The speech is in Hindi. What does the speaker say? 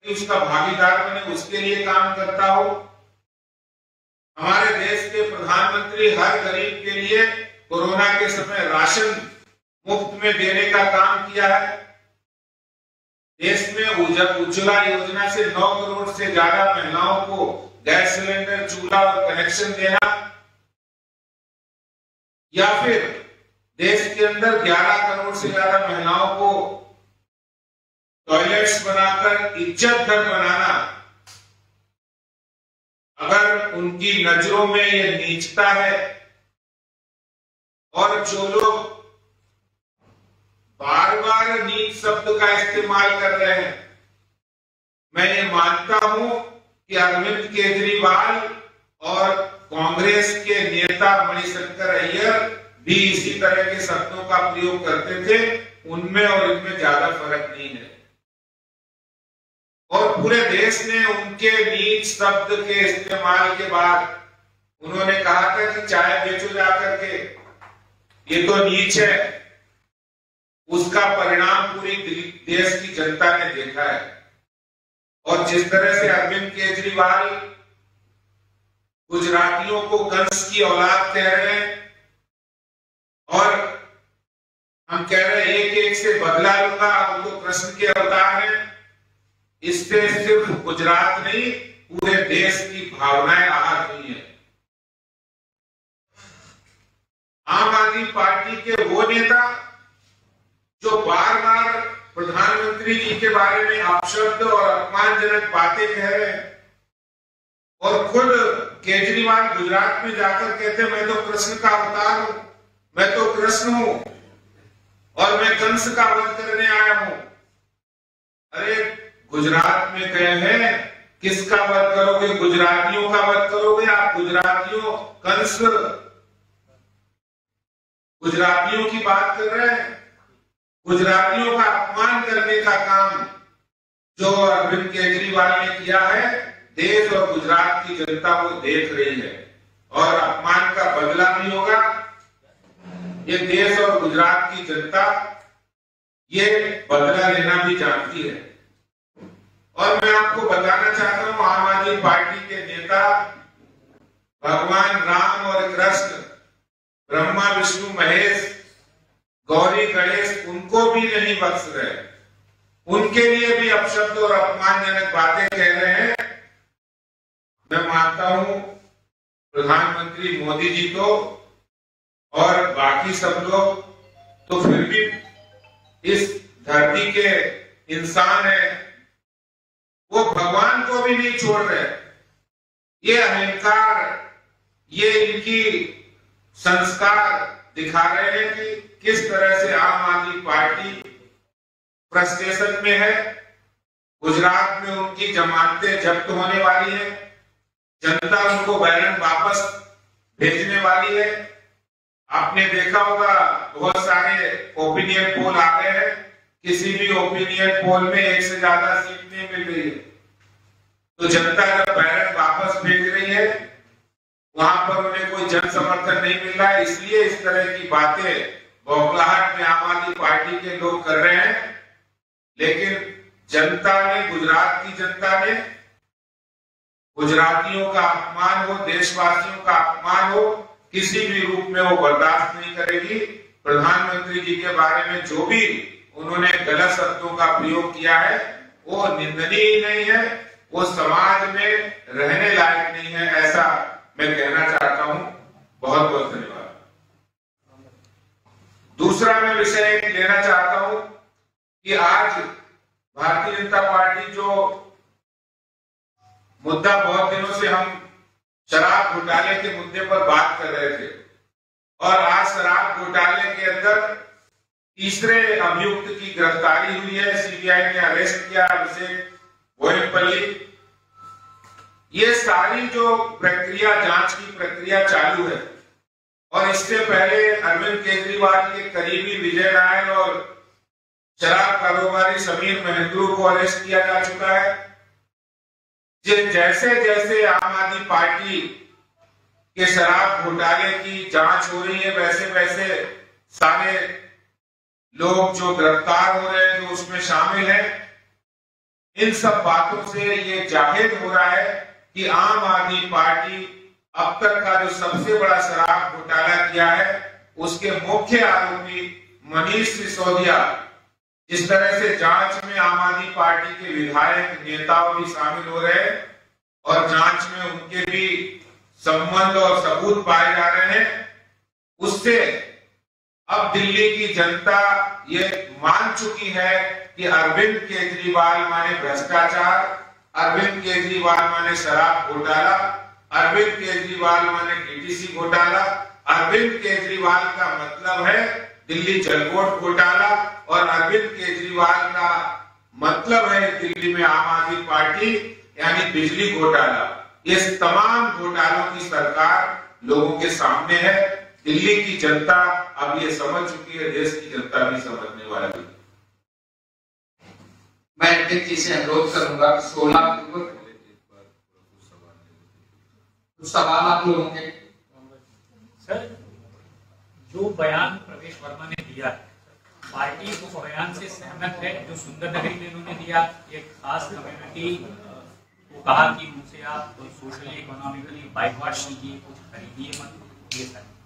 उसका भागीदार बने, उसके लिए काम करता हो। हमारे देश के प्रधानमंत्री हर गरीब के लिए कोरोना के समय राशन मुफ्त में देने का काम किया है। देश में उज्ज्वला योजना से 9 करोड़ से ज्यादा महिलाओं को गैस सिलेंडर, चूल्हा और कनेक्शन देना, या फिर देश के अंदर 11 करोड़ से ज्यादा महिलाओं को टॉयलेट्स बनाकर इज्जत घर बनाना। अगर उनकी नजरों में यह नीचता है और जो लोग बार बार नीच शब्द का इस्तेमाल कर रहे हैं, मैं ये मानता हूं कि अरविंद केजरीवाल और कांग्रेस के नेता मणिशंकर अय्यर भी इसी तरह के शब्दों का प्रयोग करते थे। उनमें और इनमें ज्यादा फर्क नहीं है। और पूरे देश ने उनके नीच शब्द के इस्तेमाल के बाद उन्होंने कहा था कि चाय बेचो जाकर के, ये तो नीच है। उसका परिणाम पूरी देश की जनता ने देखा है। और जिस तरह से अरविंद केजरीवाल गुजरातियों को कंस की औलाद कह रहे हैं और हम कह रहे हैं एक एक से बदला लूंगा, वो तो कृष्ण के अवतार है, इससे सिर्फ गुजरात नहीं पूरे देश की भावनाएं आहत हुई है। आम आदमी पार्टी के वो नेता जो बार बार प्रधानमंत्री जी के बारे में अपशब्द और अपमानजनक बातें कह रहे हैं, और खुद केजरीवाल गुजरात में जाकर कहते मैं तो कृष्ण का अवतार हूं, मैं तो कृष्ण हूं और मैं कंस का वध करने आया हूं। अरे गुजरात में गए हैं, किसका वध करोगे? गुजरातियों का वध करोगे आप? गुजरातियों कंस, गुजरातियों की बात कर रहे हैं। गुजरातियों का अपमान करने का काम जो अरविंद केजरीवाल ने किया है, देश और गुजरात की जनता वो देख रही है और अपमान का बदला भी होगा। ये देश और गुजरात की जनता ये बदला लेना भी जानती है। और मैं आपको बताना चाहता हूं, आम आदमी पार्टी के नेता भगवान राम और कृष्ण, ब्रह्मा विष्णु महेश, गौरी गणेश, उनको भी नहीं बख्श रहे। उनके लिए भी अपशब्द और अपमानजनक बातें कह रहे हैं। मैं मानता हूं प्रधानमंत्री मोदी जी तो और बाकी सब लोग तो फिर भी इस धरती के इंसान है, वो भगवान को भी नहीं छोड़ रहे। ये अहंकार, ये इनकी संस्कार दिखा रहे हैं कि किस तरह से आम आदमी पार्टी फ्रस्ट्रेशन में है। गुजरात में उनकी जमानतें जब्त होने वाली है, जनता उनको बैरन वापस भेजने वाली है। आपने देखा होगा बहुत सारे ओपिनियन पोल आ गए हैं, किसी भी ओपिनियन पोल में एक से ज्यादा सीट नहीं मिल रही है। तो जनता जब बैरन वापस भेज रही है, वहां पर उन्हें कोई जन समर्थन नहीं मिल रहा है, इसलिए इस तरह की बातें बौखलाहट में आम आदमी पार्टी के लोग कर रहे हैं। लेकिन जनता ने, गुजरात की जनता ने, गुजरातियों का अपमान हो, देशवासियों का अपमान हो, किसी भी रूप में वो बर्दाश्त नहीं करेगी। प्रधानमंत्री जी के बारे में जो भी उन्होंने गलत शब्दों का प्रयोग किया है वो निंदनीय ही नहीं है, वो समाज में रहने लायक नहीं है, ऐसा मैं कहना चाहता हूं। बहुत बहुत धन्यवाद। दूसरा मैं विषय लेना चाहता हूं कि आज भारतीय जनता पार्टी जो मुद्दा, बहुत दिनों से हम शराब घोटाले के मुद्दे पर बात कर रहे थे, और आज शराब घोटाले के अंदर तीसरे अभियुक्त की गिरफ्तारी हुई है। सीबीआई ने अरेस्ट किया अभिषेक बोयनपल्ली। ये सारी जो प्रक्रिया, जांच की प्रक्रिया चालू है, और इससे पहले अरविंद केजरीवाल के करीबी विजय नायर और शराब कारोबारी समीर महेंद्रू को अरेस्ट किया जा चुका है। जैसे जैसे आम आदमी पार्टी के शराब घोटाले की जांच हो रही है, वैसे वैसे सारे लोग जो गिरफ्तार हो रहे हैं, जो उसमें शामिल हैं, इन सब बातों से ये जाहिर हो रहा है कि आम आदमी पार्टी अब तक का जो सबसे बड़ा शराब घोटाला किया है उसके मुख्य आरोपी मनीष सिसोदिया, जिस तरह से जांच में आम आदमी पार्टी के विधायक नेताओं भी शामिल हो रहे हैं और जांच में उनके भी संबंध और सबूत पाए जा रहे हैं, उससे अब दिल्ली की जनता ये मान चुकी है कि अरविंद केजरीवाल माने भ्रष्टाचार, अरविंद केजरीवाल माने शराब घोटाला, अरविंद केजरीवाल माने डीटीसी घोटाला, अरविंद केजरीवाल का मतलब है दिल्ली जलपोर्ट घोटाला और अरविंद केजरीवाल का मतलब है दिल्ली में आम आदमी पार्टी यानी बिजली घोटाला। ये तमाम घोटालों की सरकार लोगों के सामने है। दिल्ली की जनता अब ये समझ चुकी है, देश की जनता भी समझने वाली है। मैं अध्यक्ष जी से अनुरोध करूंगा कि 16 अक्टूबर कुछ सवाल आप लोगों के। सर, जो बयान प्रवेश वर्मा ने दिया है, पार्टी उस बयान से सहमत है जो सुंदर नगरी में उन्होंने दिया। एक खास कम्युनिटी को कहा कि मुझसे आप सोशली इकोनॉमिकली बाइकआउट कीजिए, कुछ खरीदिए मत, ये सर